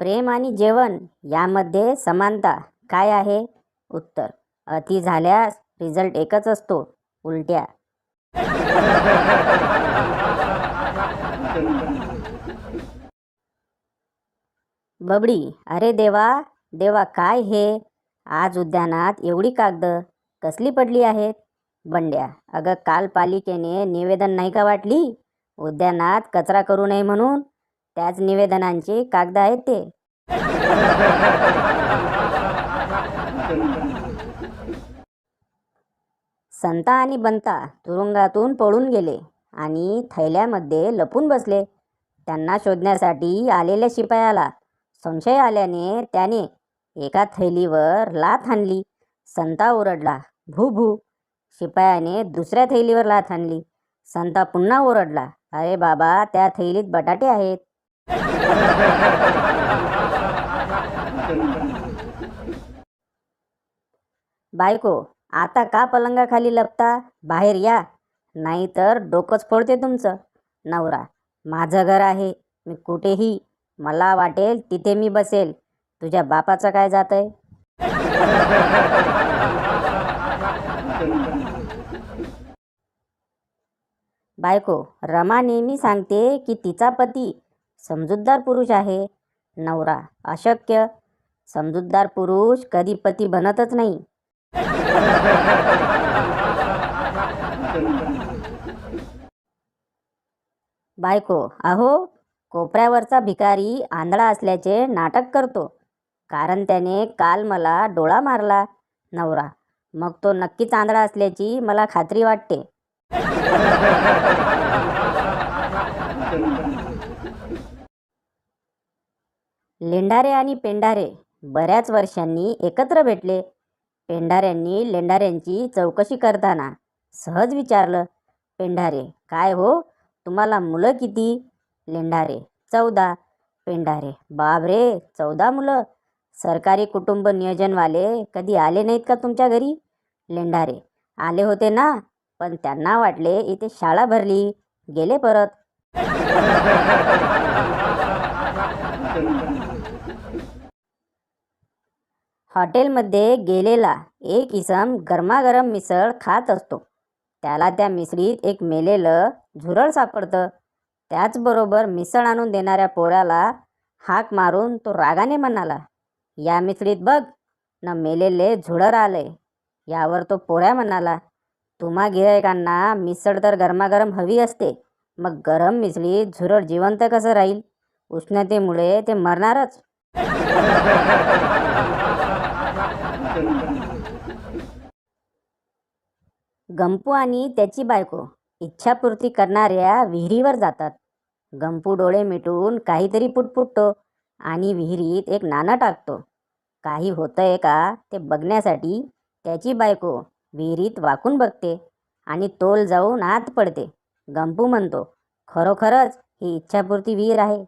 प्रेम आणि जेवण यामध्ये समानता काय आहे? उत्तर: अति झाल्यास रिझल्ट एकच असतो, उलट्या. बबडी: अरे देवा देवा, काय हे? आज उद्यानात एवढी कागद कसली पडली आहेत? बंड्या: अगं, काल पालिकेने निवेदन नाही का वाटली, उद्यानात कचरा करू नये म्हणून? त्याच निवेदनांची कागद आहेत ते. संता आणि बंता तुरुंगातून पळून गेले आणि थैल्यामध्ये लपून बसले. त्यांना शोधण्यासाठी आलेल्या शिपायाला संशय आल्याने त्याने एका थैलीवर लाथ हाणली. संता ओरडला, भू भू. शिपायाने दुसऱ्या थैलीवर लाथ हाणली. संता पुन्हा ओरडला, अरे बाबा, त्या थैलीत बटाटे आहेत. बायको: आता का पलंगाखाली लपता? बाहेर या, नाहीतर डोकंच फोडते तुमचं. नवरा: माझं घर आहे, मी कुठेही, मला वाटेल तिथे मी बसेल, तुझ्या बापाचं काय जातंय? बायको: रमा नेहमी सांगते की तिचा पती समजूतदार पुरुष आहे. नवरा: अशक्य, समजूतदार पुरुष कधी पती बनतच नाही. बायको: अहो, कोपऱ्यावरचा भिकारी आंधळा असल्याचे नाटक करतो, कारण त्याने काल मला डोळा मारला. नवरा: मग तो नक्कीच आंधळा असल्याची मला खात्री वाटते. लेंडारे आणि पेंढारे बऱ्याच वर्षांनी एकत्र भेटले. पेंढाऱ्यांनी लेंडाऱ्यांची चौकशी करताना सहज विचारलं, पेंढारे: काय हो, तुम्हाला मुलं किती? लेंढारे: 14. पेंढारे: बापरे, 14 मुलं? सरकारी कुटुंब नियोजनवाले कधी आले नाहीत का तुमच्या घरी? लेंढारे: आले होते ना, पण त्यांना वाटले इथे शाळा भरली, गेले परत. हॉटेलमध्ये गेलेला एक इसम गरमागरम मिसळ खात असतो. त्याला त्या मिसळीत एक मेलेलं झुरळ सापडतं. त्याचबरोबर मिसळ आणून देणाऱ्या पोराला हाक मारून तो रागाने म्हणाला, या मिसळीत बघ न मेलेले झुरळ आलंय. यावर तो पोऱ्या म्हणाला, तुम्हा गिरायकांना मिसळ तर गरमागरम हवी असते, मग गरम मिसळीत झुरळ जिवंत कसं राहील? उष्णतेमुळे ते मरणारच. गंपू आणि त्याची बायको इच्छापूर्ती करणाऱ्या विहिरीवर जातात. गंपू डोळे मिटून काहीतरी पुटपुटतो आणि विहिरीत एक नाणं टाकतो. काही होतंय का ते बघण्यासाठी त्याची बायको विहिरीत वाकून बघते आणि तोल जाऊन आत पडते. गंपू म्हणतो, खरोखरच ही इच्छापूर्ती विहीर आहे.